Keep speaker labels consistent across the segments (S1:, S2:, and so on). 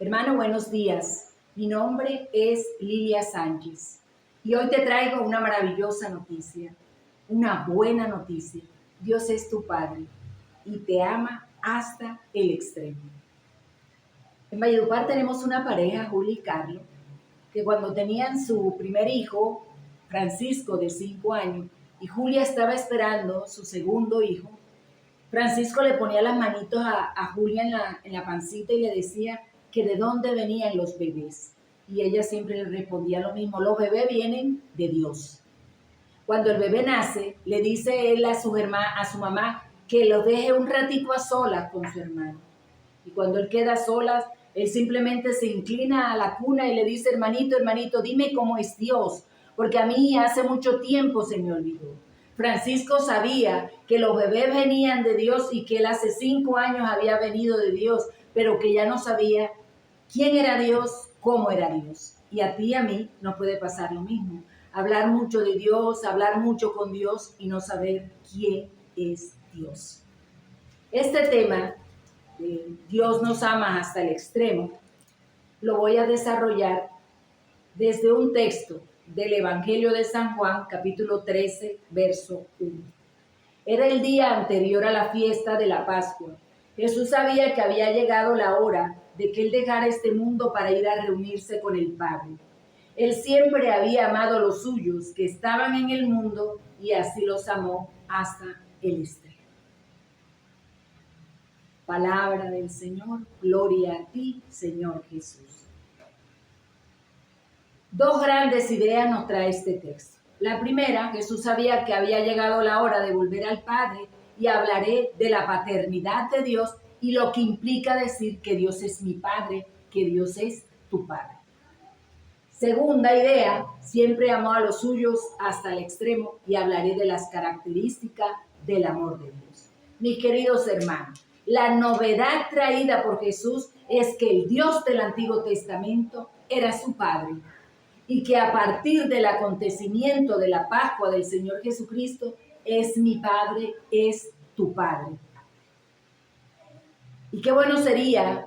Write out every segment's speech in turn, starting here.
S1: Hermano, buenos días. Mi nombre es Lilia Sánchez y hoy te traigo una maravillosa noticia, una buena noticia. Dios es tu Padre y te ama hasta el extremo. En Valledupar tenemos una pareja, Julia y Carlos, que cuando tenían su primer hijo, Francisco, de 5 años, y Julia estaba esperando su segundo hijo, Francisco le ponía las manitos a Julia en la pancita y le decía que de dónde venían los bebés. Y ella siempre le respondía lo mismo: los bebés vienen de Dios. Cuando el bebé nace, le dice él a su mamá que lo deje un ratito a solas con su hermano. Y cuando él queda a solas, él simplemente se inclina a la cuna y le dice: hermanito, hermanito, dime cómo es Dios, porque a mí hace mucho tiempo se me olvidó. Francisco sabía que los bebés venían de Dios y que él hace 5 años había venido de Dios, pero que ya no sabía quién era Dios, cómo era Dios. Y a ti y a mí nos puede pasar lo mismo. Hablar mucho de Dios, hablar mucho con Dios y no saber quién es Dios. Este tema, Dios nos ama hasta el extremo, lo voy a desarrollar desde un texto del Evangelio de San Juan, capítulo 13, verso 1. Era el día anterior a la fiesta de la Pascua. Jesús sabía que había llegado la hora de que Él dejara este mundo para ir a reunirse con el Padre. Él siempre había amado a los suyos que estaban en el mundo y así los amó hasta el extremo. Palabra del Señor, gloria a ti, Señor Jesús. Dos grandes ideas nos trae este texto. La primera, Jesús sabía que había llegado la hora de volver al Padre y hablaré de la paternidad de Dios y lo que implica decir que Dios es mi Padre, que Dios es tu Padre. Segunda idea, siempre amó a los suyos hasta el extremo y hablaré de las características del amor de Dios. Mis queridos hermanos, la novedad traída por Jesús es que el Dios del Antiguo Testamento era su Padre y que a partir del acontecimiento de la Pascua del Señor Jesucristo es mi Padre, es tu Padre. Y qué bueno sería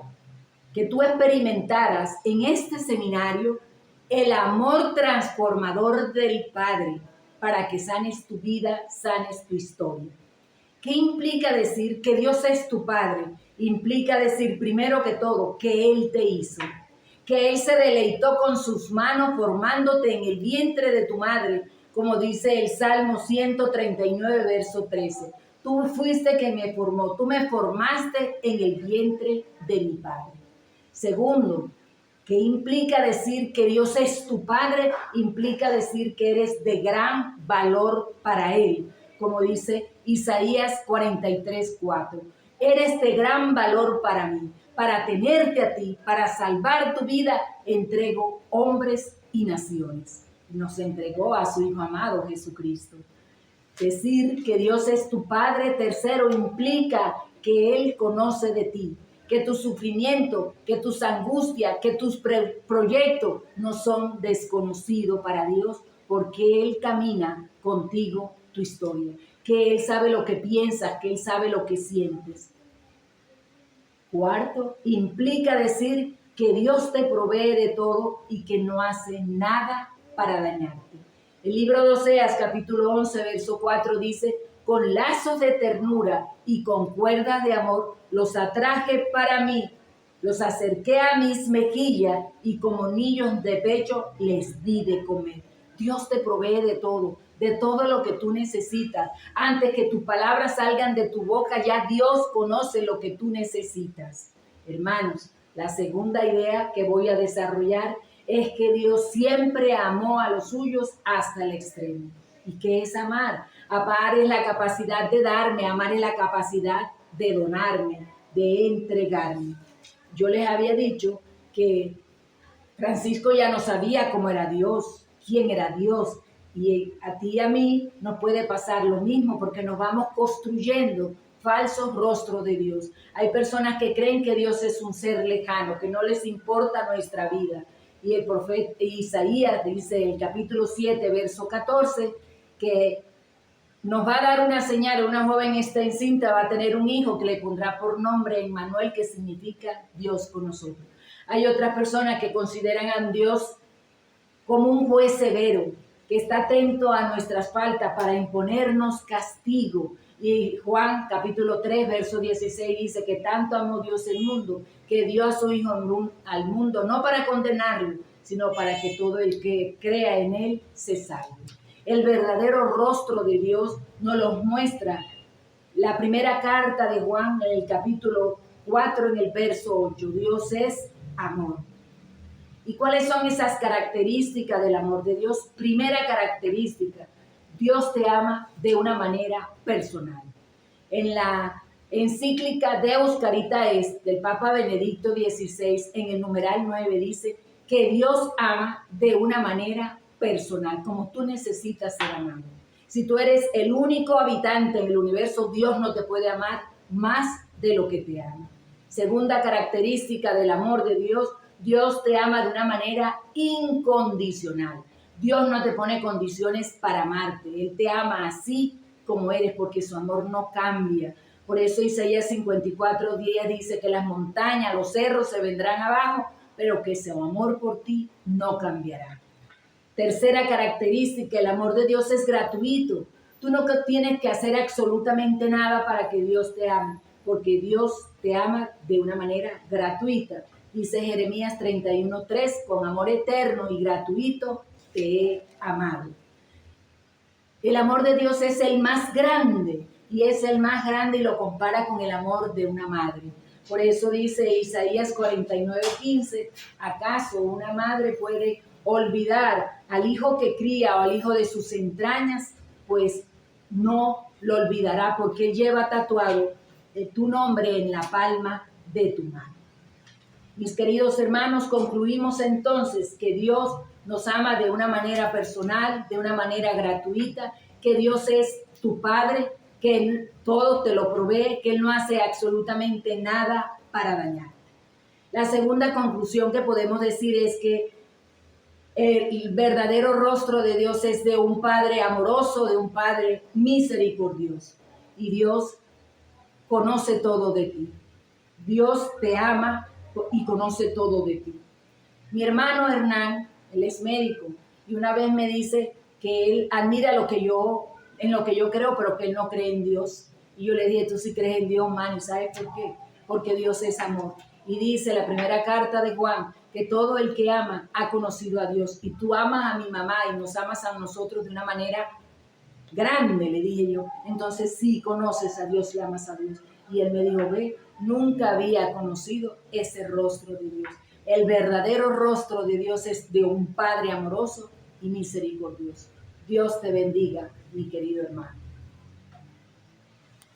S1: que tú experimentaras en este seminario el amor transformador del Padre para que sanes tu vida, sanes tu historia. ¿Qué implica decir que Dios es tu Padre? Implica decir primero que todo que Él te hizo, que Él se deleitó con sus manos formándote en el vientre de tu madre, como dice el Salmo 139, verso 13. Tú fuiste quien me formó, tú me formaste en el vientre de mi Padre. Segundo, ¿qué implica decir que Dios es tu Padre? Implica decir que eres de gran valor para Él, como dice Isaías 43, 4. Eres de gran valor para mí. Para tenerte a ti, para salvar tu vida, entrego hombres y naciones. Nos entregó a su Hijo amado Jesucristo. Decir que Dios es tu Padre, tercero, implica que Él conoce de ti, que tu sufrimiento, que tus angustias, que tus proyectos no son desconocidos para Dios, porque Él camina contigo tu historia, que Él sabe lo que piensas, que Él sabe lo que sientes. Cuarto, implica decir que Dios te provee de todo y que no hace nada para dañarte. El libro de Oseas, capítulo 11, verso 4 dice: con lazos de ternura y con cuerdas de amor los atraje para mí, los acerqué a mis mejillas y como niños de pecho les di de comer. Dios te provee de todo lo que tú necesitas. Antes que tus palabras salgan de tu boca, ya Dios conoce lo que tú necesitas. Hermanos, la segunda idea que voy a desarrollar es que Dios siempre amó a los suyos hasta el extremo. ¿Y qué es amar? Amar es la capacidad de darme, amar es la capacidad de donarme, de entregarme. Yo les había dicho que Francisco ya no sabía cómo era Dios, quién era Dios. Y a ti y a mí nos puede pasar lo mismo porque nos vamos construyendo falsos rostros de Dios. Hay personas que creen que Dios es un ser lejano, que no les importa nuestra vida. Y el profeta Isaías dice en el capítulo 7, verso 14, que nos va a dar una señal: una joven está encinta, va a tener un hijo que le pondrá por nombre Emmanuel, que significa Dios con nosotros. Hay otras personas que consideran a Dios como un juez severo, que está atento a nuestras faltas para imponernos castigo. Y Juan capítulo 3, verso 16 dice que tanto amó Dios el mundo, que dio a su Hijo al mundo, no para condenarlo, sino para que todo el que crea en Él se salve. El verdadero rostro de Dios nos lo muestra la primera carta de Juan en el capítulo 4, en el verso 8. Dios es amor. ¿Y cuáles son esas características del amor de Dios? Primera característica, Dios te ama de una manera personal. En la encíclica Deus Caritas del Papa Benedicto XVI, en el numeral 9, dice que Dios ama de una manera personal, como tú necesitas ser amado. Si tú eres el único habitante en el universo, Dios no te puede amar más de lo que te ama. Segunda característica del amor de Dios, Dios te ama de una manera incondicional. Dios no te pone condiciones para amarte. Él te ama así como eres, porque su amor no cambia. Por eso Isaías 54:10 dice que las montañas, los cerros se vendrán abajo, pero que su amor por ti no cambiará. Tercera característica, el amor de Dios es gratuito. Tú no tienes que hacer absolutamente nada para que Dios te ame, porque Dios te ama de una manera gratuita. Dice Jeremías 31:3, con amor eterno y gratuito te he amado. El amor de Dios es el más grande, y es el más grande y lo compara con el amor de una madre. Por eso dice Isaías 49:15, ¿acaso una madre puede olvidar al hijo que cría o al hijo de sus entrañas? Pues no lo olvidará, porque él lleva tatuado tu nombre en la palma de tu mano. Mis queridos hermanos, concluimos entonces que Dios nos ama de una manera personal, de una manera gratuita, que Dios es tu Padre, que Él todo te lo provee, que Él no hace absolutamente nada para dañarte. La segunda conclusión que podemos decir es que el verdadero rostro de Dios es de un Padre amoroso, de un Padre misericordioso. Y Dios conoce todo de ti. Dios te ama y conoce todo de ti. Mi hermano Hernán, él es médico, y una vez me dice que él admira en lo que yo creo, pero que él no cree en Dios. Y yo le dije, tú sí crees en Dios, man, ¿y sabes por qué? Porque Dios es amor. Y dice la primera carta de Juan, que todo el que ama ha conocido a Dios. Y tú amas a mi mamá y nos amas a nosotros de una manera grande, le dije yo. Entonces sí conoces a Dios y amas a Dios. Y él me dijo, ve, nunca había conocido ese rostro de Dios. El verdadero rostro de Dios es de un Padre amoroso y misericordioso. Dios te bendiga, mi querido hermano.